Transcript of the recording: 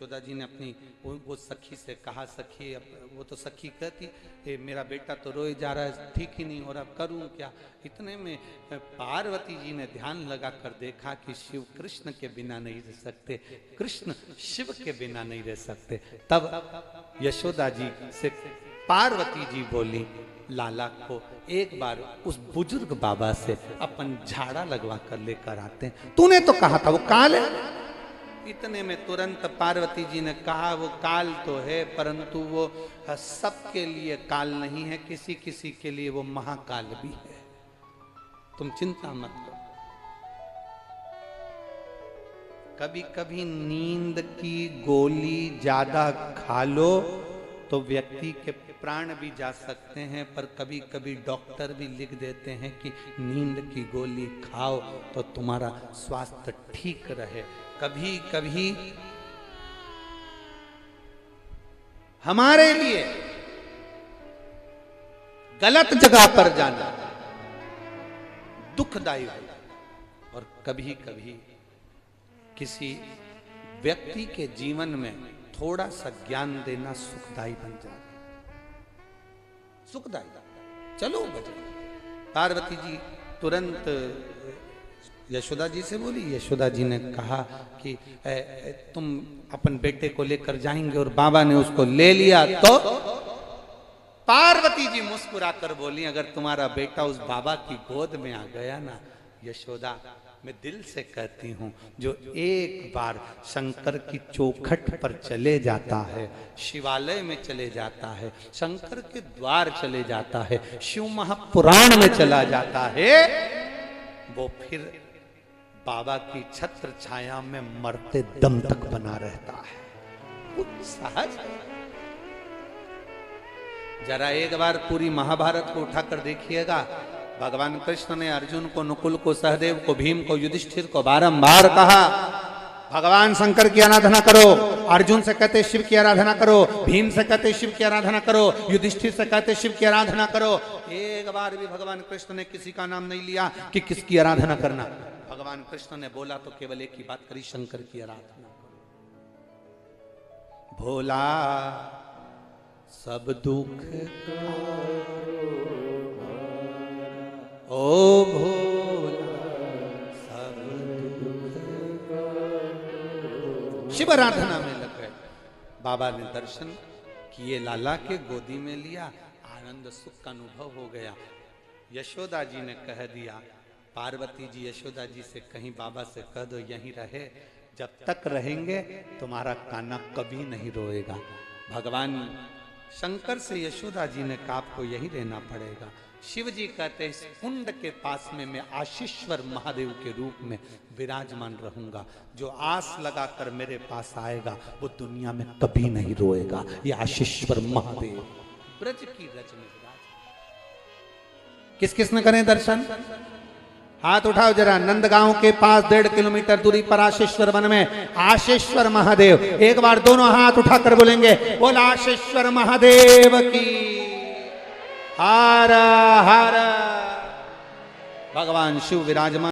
यशोदा जी ने अपनी वो सखी से कहा, सखी वो तो सखी कहती मेरा बेटा तो रोए जा रहा है, ठीक ही नहीं हो रहा, करूं क्या। इतने में पार्वती जी ने ध्यान लगा कर देखा कि शिव कृष्ण के बिना नहीं रह सकते, कृष्ण शिव के बिना नहीं रह सकते। तब यशोदा जी से पार्वती जी बोली, लाला को एक बार उस बुजुर्ग बाबा से अपन झाड़ा लगवा कर लेकर आते हैं, तूने तो कहा था वो काल है। इतने में तुरंत पार्वती जी ने कहा, वो काल तो है परंतु वो सबके लिए काल नहीं है, किसी किसी के लिए वो महाकाल भी है, तुम चिंता मत करो। कभी कभी नींद की गोली ज्यादा खा लो तो व्यक्ति के प्राण भी जा सकते हैं, पर कभी कभी डॉक्टर भी लिख देते हैं कि नींद की गोली खाओ तो तुम्हारा स्वास्थ्य ठीक रहे। कभी कभी हमारे लिए गलत जगह पर जाना दुखदायी होता, और कभी कभी किसी व्यक्ति के जीवन में थोड़ा सा ज्ञान देना सुखदायी बन जाता, सुखदायी। चलो बजरंग। पार्वती जी तुरंत यशोदा जी से बोली। यशोदा जी ने कहा कि तुम अपन बेटे को लेकर जाएंगे, और बाबा ने उसको ले लिया। तो पार्वती जी मुस्कुराकर बोली, अगर तुम्हारा बेटा उस बाबा की गोद में आ गया ना यशोदा, मैं दिल से कहती हूं, जो एक बार शंकर की चौखट पर चले जाता है, शिवालय में चले जाता है, शंकर के द्वार चले जाता है, शिव महापुराण में चला जाता है, वो फिर बाबा की छत्र छाया में मरते दम तक बना रहता है। कुछ सहज। जरा एक बार पूरी महाभारत को उठाकर देखिएगा। भगवान कृष्ण ने अर्जुन को, नकुल को, सहदेव को, भीम को, युधिष्ठिर को बारंबार कहा, भगवान शंकर की आराधना करो। अर्जुन से कहते शिव की आराधना करो, भीम से कहते शिव की आराधना करो, युधिष्ठिर से कहते शिव की आराधना करो। एक बार भी भगवान कृष्ण ने किसी का नाम नहीं लिया कि किसकी आराधना करना। भगवान कृष्ण ने बोला तो केवल एक ही बात करी, शंकर की आराधना करो। भोला सब दुख ओ भोला सब शिव आराधना में लग गए। बाबा ने दर्शन किए, लाला के गोदी में लिया, आनंद सुख का अनुभव हो गया। यशोदा जी ने कह दिया, पार्वती जी यशोदा जी से कहीं बाबा से कह दो यहीं रहे, जब तक रहेंगे तुम्हारा काना कभी नहीं रोएगा। भगवान शंकर से यशोदा जी ने कहा आपको यहीं रहना पड़ेगा। शिव जी कहते हैं इस कुंड के पास में मैं आशीश्वर महादेव के रूप में विराजमान रहूंगा, जो आस लगाकर मेरे पास आएगा वो दुनिया में कभी नहीं रोएगा। ये आशीश्वर महादेव ब्रज की रज में विराज। किस किस ने करें दर्शन? हाथ उठाओ जरा। नंदगांव के पास 1.5 किलोमीटर दूरी पर आशीश्वर वन में आशीश्वर महादेव। एक बार दोनों हाथ उठाकर बोलेंगे, बोल आशीश्वर महादेव की। हर हर। भगवान शिव विराजमान।